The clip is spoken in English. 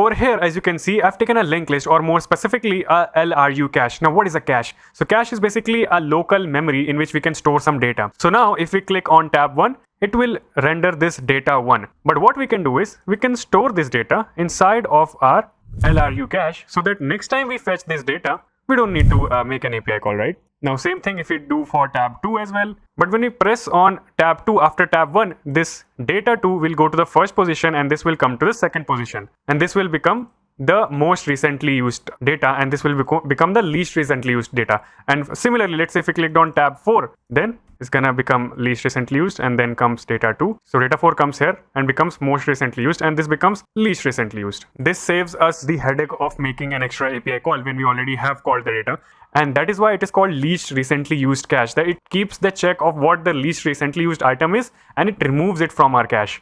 over here, as you can see, I've taken a linked list, or more specifically a LRU cache. Now what is a cache? So cache is basically a local memory in which we can store some data. So now if we click on tab 1, it will render this data 1. But what we can do is we can store this data inside of our LRU cache, so that next time we fetch this data, we don't need to make an API call, right? Now same thing if we do for tab 2 as well. But when we press on tab 2 after tab 1, this data 2 will go to the first position and this will come to the second position. And this will become the most recently used data, and this will become the least recently used data. And similarly, let's say if we clicked on tab 4, then it's gonna become least recently used, and then comes data 2. So data 4 comes here and becomes most recently used, and this becomes least recently used. This saves us the headache of making an extra API call when we already have called the data. And that is why it is called least recently used cache, that it keeps the check of what the least recently used item is and it removes it from our cache.